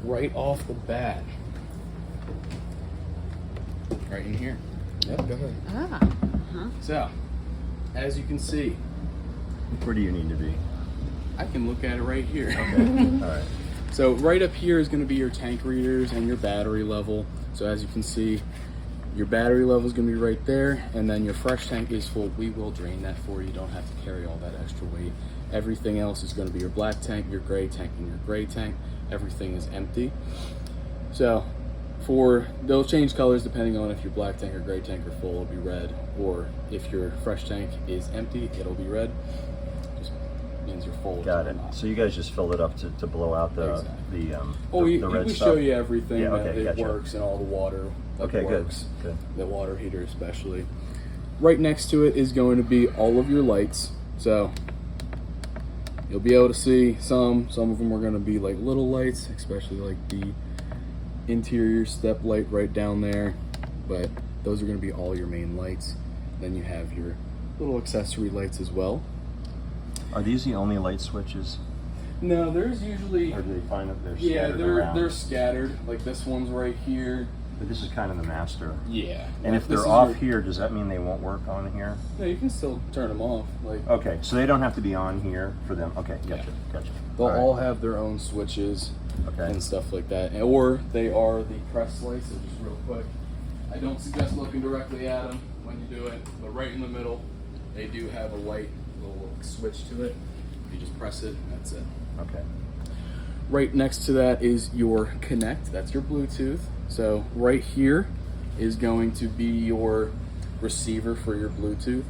right off the bat, right in here. Yep, go ahead. So, as you can see, Where do you need to be? I can look at it right here. Okay. All right. So right up here is going to be your tank readers and your battery level. So as you can see, your battery level is going to be right there, and then your fresh tank is full. We will drain that for you. You don't have to carry all that extra weight. Everything else is going to be your black tank, your gray tank, and your gray tank. Everything is empty. So they'll change colors depending on if your black tank or gray tank are full, it'll be red, or if your fresh tank is empty, it'll be red. Just means you're full. Got it. So you guys just filled it up to blow out the we red can stuff? show you everything Yeah, that okay, it gotcha. works and all the water that Okay, works. good. The water heater especially. Right next to it is going to be all of your lights. So you'll be able to see some of them are going to be like little lights, especially like the interior step light right down there, but those are going to be all your main lights. Then you have your little accessory lights as well. Are these the only light switches? No, there's usually, Or do they find that they're yeah, scattered around? they're scattered. Like this one's right here. But this is kind of the master. Yeah. And like if this they're is off your- here, does that mean they won't work on here? No, you can still turn them off. Like Okay, so they don't have to be on here for them. Okay, gotcha, gotcha. they'll All right. all have their own switches Okay. and stuff like that, or they are the press lights. So just real quick, I don't suggest looking directly at them when you do it, but right in the middle, they do have a white little switch to it. You just press it, and that's it. Okay. Right next to that is your Connect. That's your Bluetooth. So right here is going to be your receiver for your Bluetooth.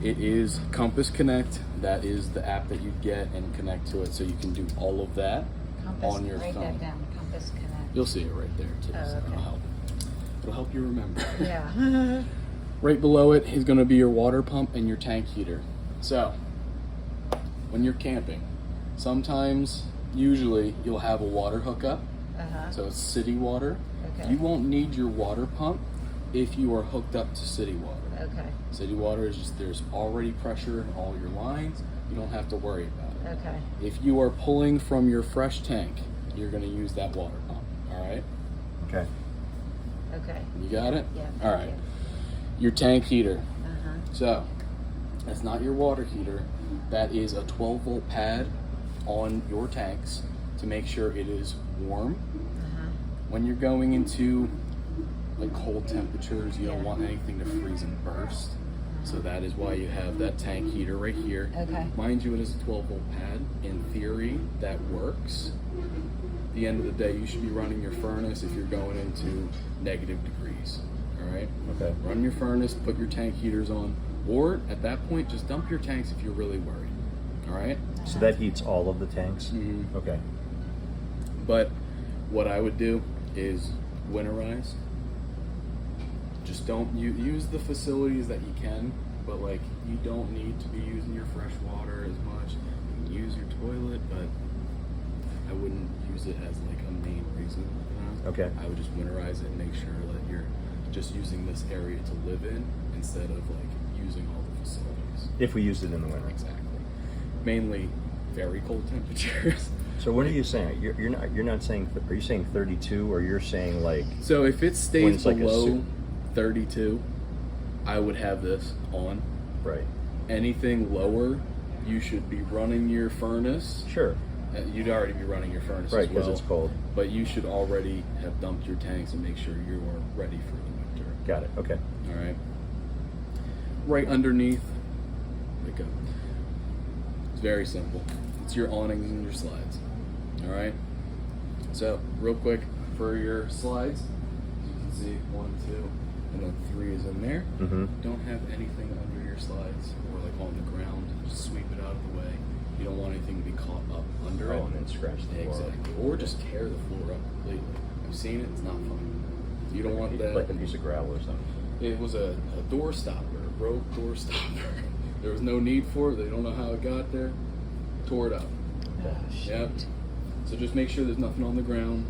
It is Compass Connect. That is the app that you get and connect to it, so you can do all of that Compass, on your write phone. that down. Compass Connect. You'll see it right there too. Oh, So okay. it'll help you remember. Yeah. Right below it is going to be your water pump and your tank heater. So when you're camping, usually you'll have a water hookup. So it's city water. Okay. You won't need your water pump if you are hooked up to city water. Okay. City water is just, there's already pressure in all your lines. You don't have to worry about it. Okay. If you are pulling from your fresh tank, you're going to use that water pump. All right? Okay. Okay. You got it? Yeah. All right. Your tank heater. Uh-huh. So that's not your water heater. That is a 12-volt pad on your tanks to make sure it is warm. Uh-huh. When you're going into like cold temperatures, you don't Yeah. want anything to freeze and burst. So that is why you have that tank heater right here. Okay. Mind you, it is a 12-volt pad. In theory, that works. At the end of the day, you should be running your furnace if you're going into negative degrees. All right? Okay. Run your furnace, put your tank heaters on, or at that point, just dump your tanks if you're really worried. All right? So that heats all of the tanks? Mhm. Okay. But what I would do is winterize. Just don't use the facilities that you can, but like you don't need to be using your fresh water as much. You can use your toilet, but I wouldn't use it as like a main reason. You know? Okay. I would just winterize it and make sure that you're just using this area to live in instead of like using all the facilities. If we used it in the winter. Exactly. Mainly very cold temperatures. So what are you saying? You're not saying, are you saying 32 or you're saying like, So if it When stays it's like a below soup. 32, I would have this on. right? Anything lower, you should be running your furnace. Sure. You'd already be running your furnace Right, as well. because it's cold. But you should already have dumped your tanks and make sure you are ready for the winter. Got it. Okay. All right. Right underneath, like it's very simple. It's your awnings and your slides. All right. So real quick for your slides, you can see 1, 2, and then 3 is in there. Mm-hmm. Don't have anything under your slides or like on the ground. Just sweep it out of the way. You don't want anything to be caught up under it. Oh, and then scratch the floor. Exactly. Or just tear the floor up completely. I've seen it. It's not fun. You don't want that. Like a piece of gravel or something. It was a door stopper, a broke door stopper. There was no need for it. They don't know how it got there. Tore it up. Oh, Yep. So just make sure there's nothing on the ground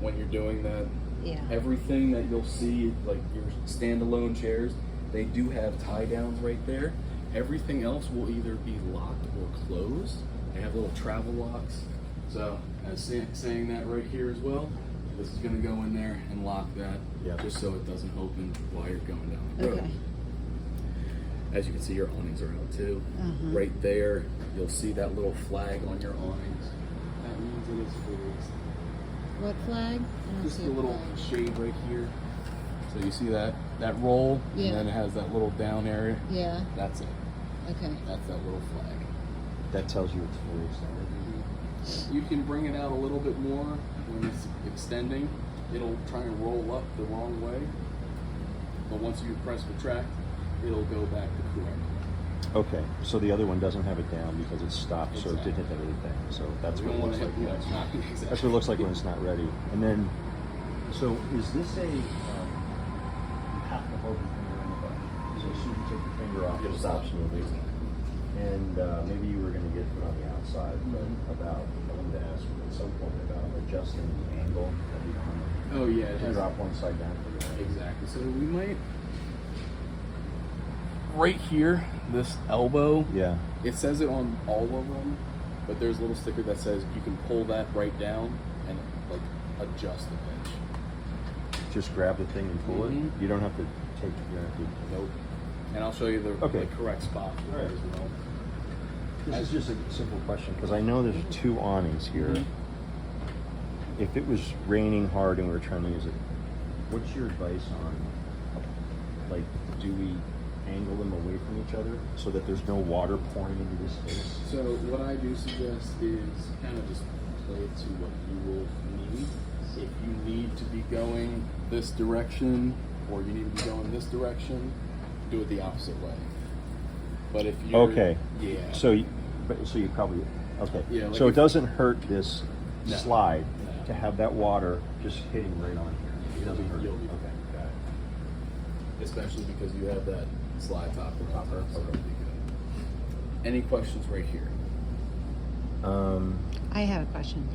when you're doing that. Yeah. Everything that you'll see, like your standalone chairs, they do have tie downs right there. Everything else will either be locked or closed. They have little travel locks So, as saying that right here as well, this is going to go in there and lock that, Yeah. just so it doesn't open while you're going down the road. Okay. As you can see, your awnings are out too. Uh-huh. Right there, you'll see that little flag on your awnings. That means it is fully extended. What flag? I don't Just see a little flag. shade right here. So you see that roll, Yeah. and then it has that little down area. Yeah. That's it. Okay. That's that little flag. That tells you it's fully extended. You can bring it out a little bit more when it's extending. It'll try and roll up the wrong way, but once you press retract, it'll go back to correct. Okay, so the other one doesn't have it down because it's stopped, so it didn't hit that other thing. So that's We what it don't want looks to like. hit, when it's not. exactly. That's what it looks like when it's not ready. And then, so is this a? You have to hold your finger in the button. So as soon as you take your finger off, it stops moving. And maybe you were going to get put on the outside, but about I wanted to ask you at some point about adjusting the angle of the arm. Oh yeah, it To has drop one side down for the other. exactly. So we might right here, this elbow. Yeah. It says it on all of them, but there's a little sticker that says you can pull that right down and like adjust the pitch. Just grab the thing and pull Mhm. it. You don't have to take. You don't have to. Nope. And I'll show you the Okay. like, correct spot for that Alright. as well. This is just a simple question because I know there's two awnings here. Mhm. If it was raining hard and we were trying to use it, what's your advice on, like, do we angle them away from each other so that there's no water pouring into this space? So what I do suggest is kind of just play it to what you will need. If you need to be going this direction or you need to be going this direction, do it the opposite way. But if you Okay. yeah. So, so you probably okay. Yeah, like so it if- doesn't hurt this No. slide No. to have that water just hitting right on here. It doesn't hurt. You'll be Okay, got it. especially because you have that slide top to topper. So it'll be good. Any questions right here? I have a question.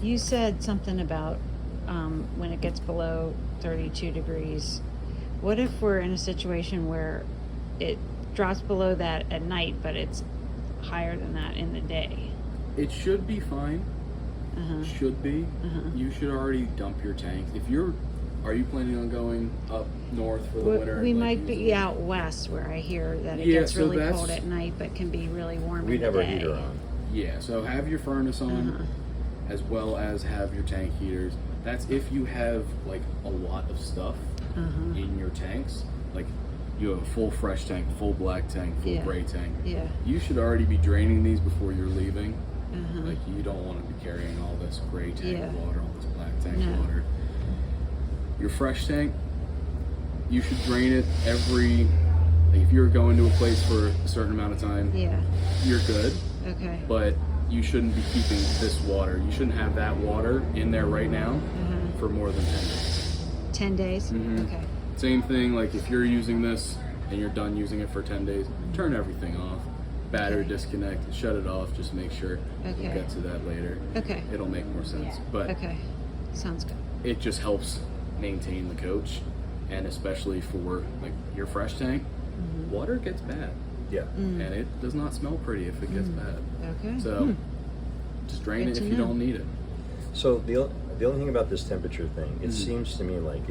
You said something about when it gets below 32 degrees. What if we're in a situation where it drops below that at night, but it's higher than that in the day? It should be fine. Uh-huh. Should be. Uh-huh. You should already dump your tank. Are you planning on going up north for the winter? We like, might be using- out west where I hear that it Yeah, gets so really that's- cold at night, but can be really warm We'd in have the our day. heater on. Yeah, so have your furnace on, Uh-huh. as well as have your tank heaters. That's if you have like a lot of stuff Uh-huh. in your tanks. Like you have a full fresh tank, full black tank, full Yeah. gray tank. Yeah. You should already be draining these before you're leaving. Uh-huh. Like you don't want to be carrying all this gray tank Yeah. water, all this black tank No. water. Your fresh tank, you should drain it every. Like if you're going to a place for a certain amount of time, Yeah. you're good. Okay. But you shouldn't be keeping this water. You shouldn't have that water in there right now Uh-huh. for more than 10 days. 10 days? Mhm. Okay. Same thing, like if you're using this and you're done using it for 10 days, turn everything off. Battery Okay. disconnect, shut it off, just make sure. Okay. We'll get to that later. Okay. It'll make more sense. But Okay. Sounds good. it just helps maintain the coach, and especially for like your fresh tank, water gets bad. Yeah. And it does not smell pretty if it gets bad. Okay. So just drain Good it to if you know. don't need it. So the only thing about this temperature thing, it Mhm. seems to me like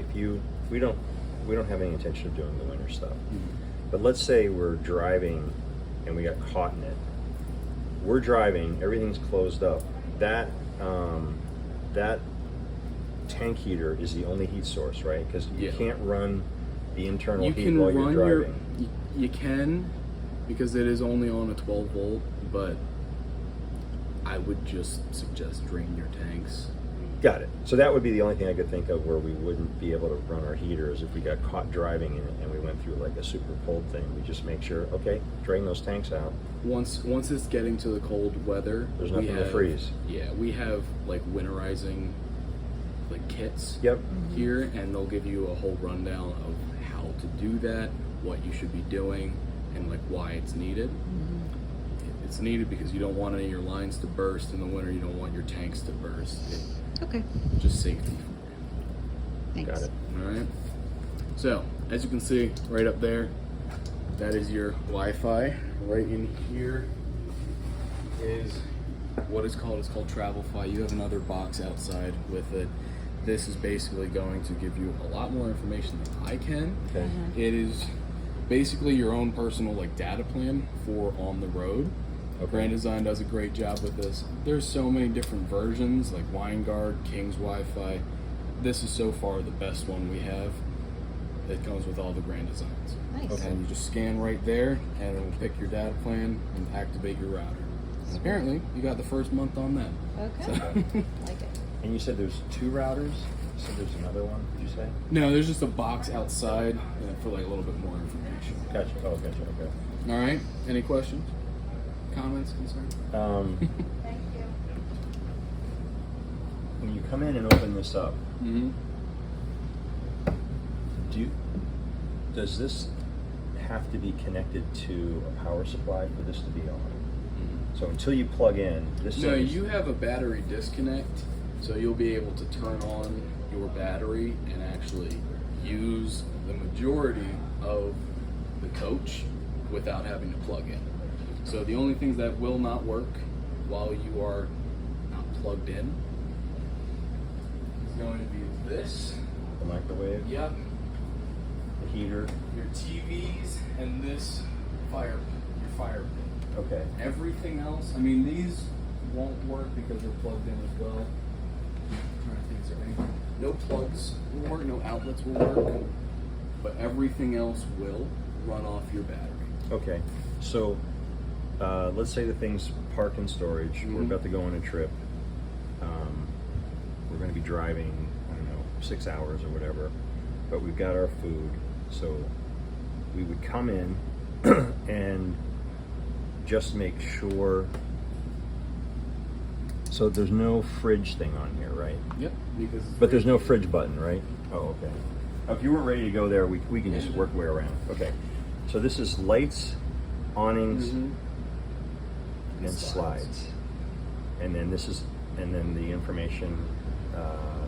we don't have any intention of doing the winter stuff. But let's say we're driving and we got caught in it. We're driving, everything's closed up. That that tank heater is the only heat source, right? Because you Yeah. can't run the internal You heat can while run you're your. driving. You can, because it is only on a 12 volt. But I would just suggest drain your tanks. Got it. So that would be the only thing I could think of where we wouldn't be able to run our heaters if we got caught driving and we went through like a super cold thing. We just make sure, okay, drain those tanks out. Once it's getting to the cold weather, There's we nothing to have- freeze. Yeah, we have like winterizing like kits Yep. here, and they'll give you a whole rundown of how to do that, what you should be doing, and like why it's needed. It's needed because you don't want any of your lines to burst in the winter. You don't want your tanks to burst. Okay. It's just safety. Thanks. Got it. All right. So as you can see right up there, that is your Wi-Fi. Right in here is what it's called TravelFi. You have another box outside with it. This is basically going to give you a lot more information than I can. Okay. It is basically your own personal like data plan for on the road. Okay. Grand Design does a great job with this. There's so many different versions like WineGuard, King's Wi-Fi. This is so far the best one we have. It comes with all the Grand Designs. Nice. Okay. And you just scan right there, and it will pick your data plan and activate your router. And apparently, you got the first month on that. Okay. Like it. And you said there's 2 routers? So there's another one, did you say? No, there's just a box outside for like a little bit more information. Gotcha. Oh, gotcha. Okay. All right. Any questions, comments, concerns? Thank you. When you come in and open this up, Mm-hmm. does this have to be connected to a power supply for this to be on? So until you plug in, this No, says- you have a battery disconnect, so you'll be able to turn on your battery and actually use the majority of the coach without having to plug in. So the only things that will not work while you are not plugged in is going to be this. the microwave, Yep. the heater. Your TVs and this your fire pit. Okay. Everything else, I mean, these won't work because they're plugged in as well. I'm trying to think, is there anything? No plugs will work, no outlets will work, but everything else will run off your battery. Okay. So let's say the thing's parked in storage. We're Mhm. about to go on a trip. We're going to be driving, I don't know, 6 hours or whatever, but we've got our food. So we would come in and just make sure. So there's no fridge thing on here, right? Yep. Because But there's no fridge button, right? Oh, okay. If you weren't ready to go there, we can just work our way around. Okay. So this is lights, awnings, Mhm. and slides. And then the information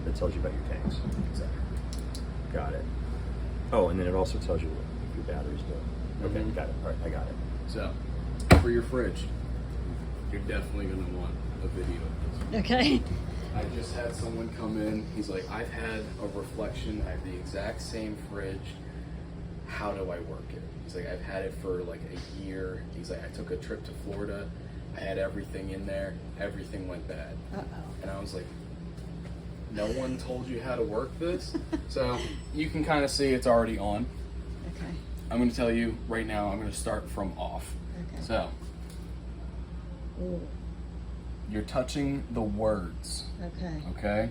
that tells you about your tanks. Exactly. Got it. Oh, and then it also tells you what your battery's doing. Okay, Mhm. got it. All right, I got it. So, for your fridge, you're definitely going to want a video of this. Okay. I just had someone come in. He's like, I've had a reflection. I have the exact same fridge. How do I work it? He's like, I've had it for like a year. He's like, I took a trip to Florida. I had everything in there. Everything went bad. Uh-oh. And I was like, no one told you how to work this? So you can kind of see it's already on. Okay. I'm going to tell you right now, I'm going to start from off. Okay. So Ooh. you're touching the words. Okay. Okay,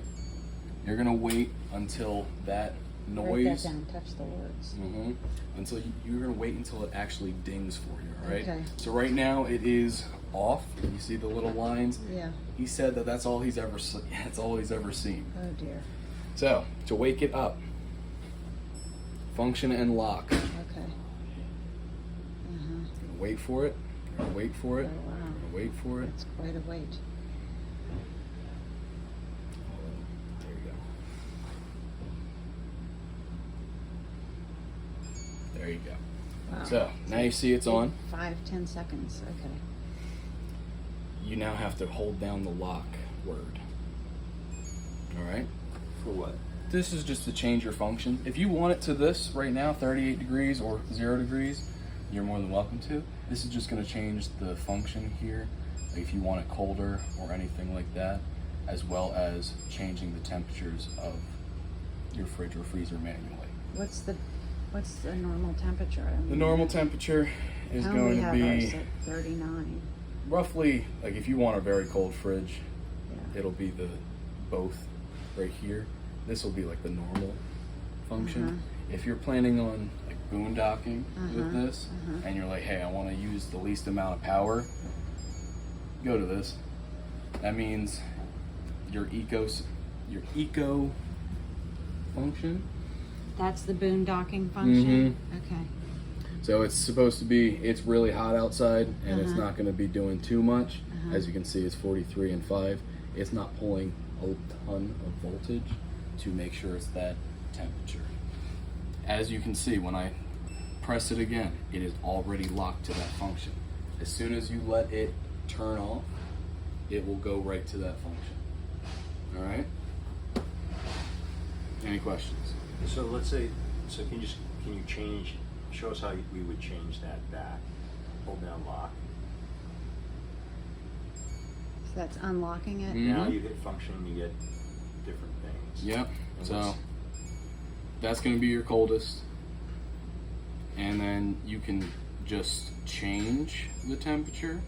you're gonna wait until that Write noise. that down. Touch the words. Until you're gonna wait until it actually dings for you. All right. Okay. So right now it is off. You see the little lines. Yeah. He said that that's all he's ever. That's all he's ever seen. Oh dear. So to wake it up, function and lock. Okay. You're gonna wait for it. You're gonna wait for it. Oh, wow. You're gonna wait for it. That's quite a wait. There you go. There you go. Wow. So now you see it's on. 5-10 seconds. Okay. You now have to hold down the lock word. All right. For what? This is just to change your function. If you want it to this right now, 38 degrees or 0 degrees, you're more than welcome to. This is just going to change the function here. If you want it colder or anything like that, as well as changing the temperatures of your fridge or freezer manually. What's the normal temperature? I mean, The normal temperature is how going we to have be ours at 39. roughly, like if you want a very cold fridge, Yeah. it'll be the both right here. This will be like the normal function. If you're planning on like boondocking with this, and you're like, hey, I want to use the least amount of power, go to this. That means your eco function. That's the boondocking function. Okay. So it's supposed to be, it's really hot outside and it's not going to be doing too much. As you can see, it's 43 and 5. It's not pulling a ton of voltage to make sure it's that temperature. As you can see, when I press it again, it is already locked to that function. As soon as you let it turn off, it will go right to that function. All right. Any questions? So let's say, can you change, show us how we would change that back, hold down lock. So that's unlocking it. Now you hit function, you get different things. Yep. And So what's- that's going to be your coldest. And then you can just change the temperature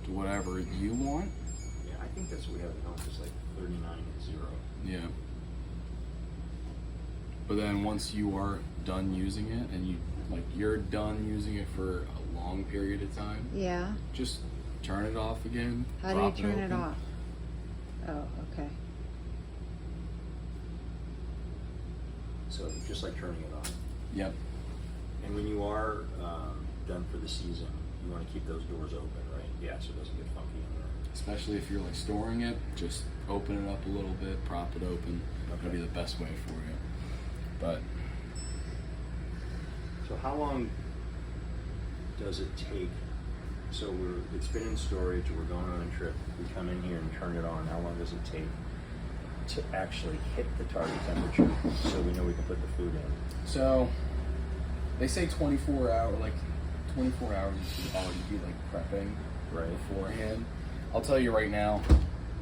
to whatever you want. Yeah, I think that's what we have at home, is like 39 and 0. Yeah. But then once you are done using it and you're done using it for a long period of time, Yeah. just turn it off again. How do you prop turn it open. off? Oh, okay. So just like turning it on. Yep. And when you are done for the season, you want to keep those doors open, right? Yeah, so it doesn't get funky in there. Especially if you're like storing it, just open it up a little bit, prop it open. That'll be the best way for you. But So how long does it take? So it's been in storage, we're going on a trip, we come in here and turn it on. How long does it take to actually hit the target temperature so we know we can put the food in? so they say 24 hours you should already be like prepping Right. beforehand. I'll tell you right now,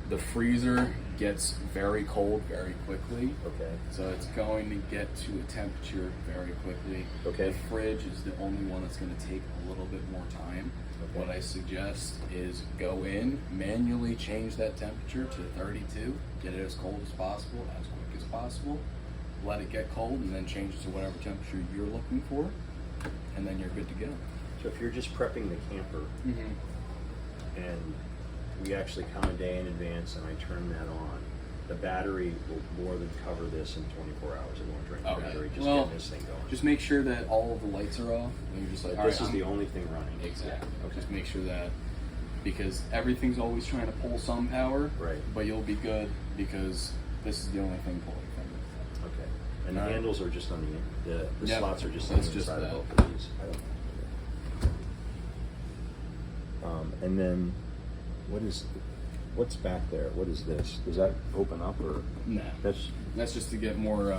the freezer gets very cold very quickly. Okay. So it's going to get to a temperature very quickly. Okay. The fridge is the only one that's going to take a little bit more time. Okay. What I suggest is go in, manually change that temperature to 32, get it as cold as possible, as quick as possible, let it get cold, and then change it to whatever temperature you're looking for, and then you're good to go. So if you're just prepping the camper and we actually come a day in advance and I turn that on, the battery will more than cover this in 24 hours. It won't drain the Okay. battery, just Well, getting this thing going. Just make sure that all of the lights are off, and you're just like, all This right, is the only thing running. Exactly. Okay. Just make sure that, because everything's always trying to pull some power, Right. but you'll be good because this is the only thing pulling from it. Okay. And the Alright. handles are just on the Yep. slots are just on That's the just inside that. of both of these. And then what's back there? What is this? Does that open up or? No, That's just to get more,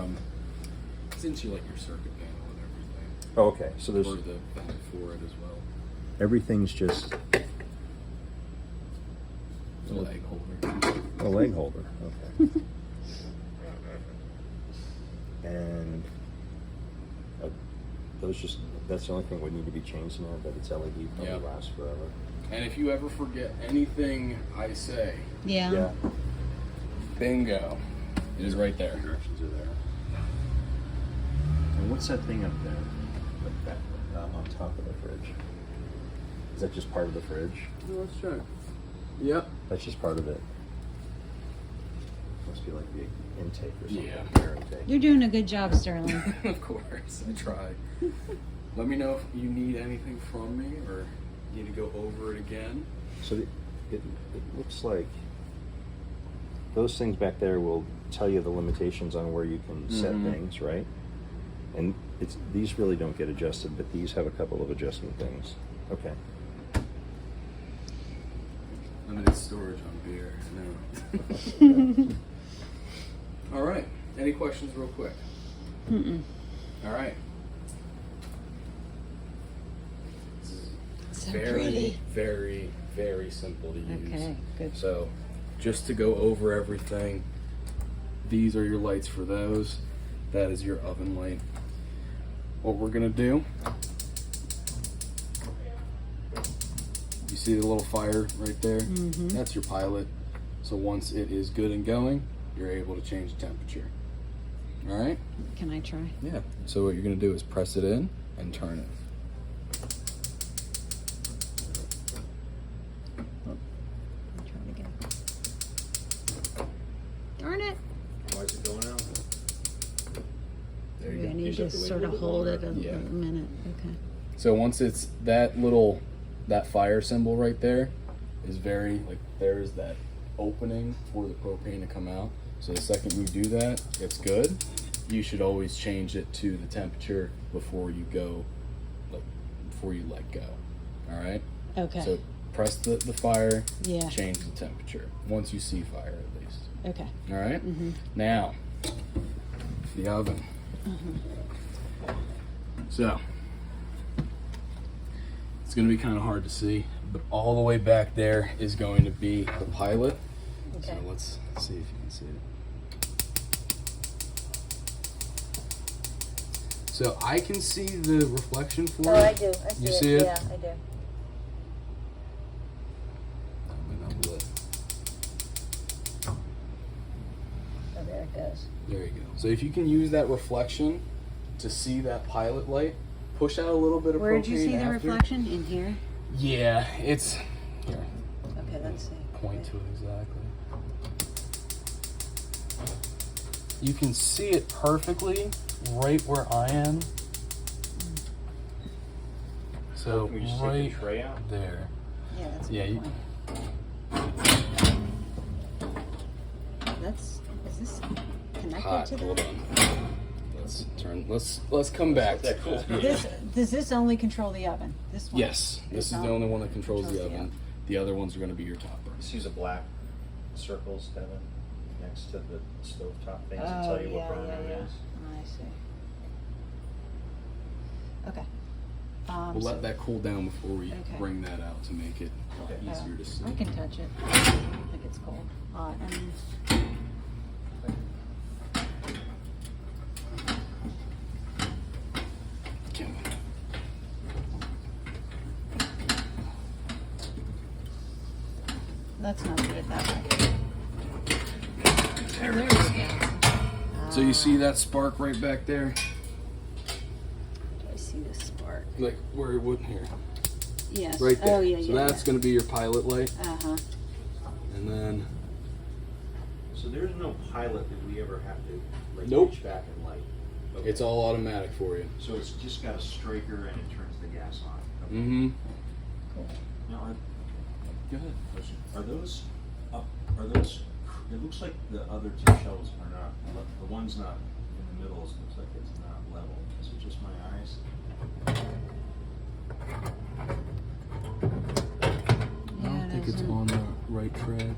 it's into like your circuit panel and everything, oh, okay. So there's or the vent for it as well. everything's just The leg holder. a leg holder. Okay. And that's the only thing would need to be changed now, but it's LED, probably Yep. lasts forever. And if you ever forget anything I say, Yeah. bingo, it is right there. Directions are there. And what's that thing up there? Like that, on top of the fridge? Is that just part of the fridge? Let's check. Yep. That's just part of it. Must be like the intake or something. Yeah. Air intake. You're doing a good job, Sterling. Of course, I try. Let me know if you need anything from me or need to go over it again. So it looks like those things back there will tell you the limitations on where you can set Mhm. things, right? And these really don't get adjusted, but these have a couple of adjustment things. Okay. Limited storage on beer. I know. All right. Any questions, real quick? Mm-mm. All right. This is So very, pretty. very, very simple to use. Okay, good. So, just to go over everything, these are your lights for those. That is your oven light. What we're gonna do, you see the little fire right there? Mhm. That's your pilot. So once it is good and going, you're able to change the temperature. All right? Can I try? Yeah. So what you're gonna do is press it in and turn it. I'll try it again. Darn it. Why is it going out? There you Maybe go. I need Use to it to wait sort a of little hold longer. it a Yeah. minute. Okay. So once it's that fire symbol right there is very, like, there's that opening for the propane to come out. So the second you do that, it's good. You should always change it to the temperature before you go, like, before you let go. All right? Okay. So press the fire, Yeah. change the temperature. Once you see fire, at least. Okay. All right? Mm-hmm. Now, the oven. So, it's going to be kind of hard to see, but all the way back there is going to be the pilot. Okay. So let's see if you can see it. So I can see the reflection for Oh, it. I do. I see You it. see it? Yeah, I do. And I'm lit. Oh, there it goes. There you go. So if you can use that reflection to see that pilot light, push out a little bit of Where did you propane see the after. reflection? In here? Yeah, it's here. Okay, let's see. Point to it exactly. You can see it perfectly right where I am. So Can we just right take the tray out? there. Yeah, that's a Yeah, good you, point. Is this connected hot. to Hold that? on. Let's turn. Let's come back. That cool. Does this only control the oven? This one? Yes, this is the only one that controls the Controls the oven. The other ones are going to be your topper. Just use a black circles, Devin, next to the stovetop things to Oh, tell you yeah, what burner yeah, it yeah. is. I see. Okay. We'll so- let that cool down before we Okay. bring that out to make it Okay. easier to see. I can touch it. I think it's cold. Kim. Let's not do it that way. There we go. So you see that spark right back there? I see the spark. Like where it would here. Yes. Right there. Oh, yeah, so yeah. that's going to be your pilot light. Uh-huh. And then So there's no pilot that we ever have to like Nope. reach back and light. Okay. it's all automatic for you. So it's just got a striker and it turns the gas on. Okay. Mm-hmm. Now, Go ahead. are those up? Are those? It looks like the other two shelves are not. The one's not in the middle. It looks like it's not level. Is it just my eyes? I don't think it's on the right track.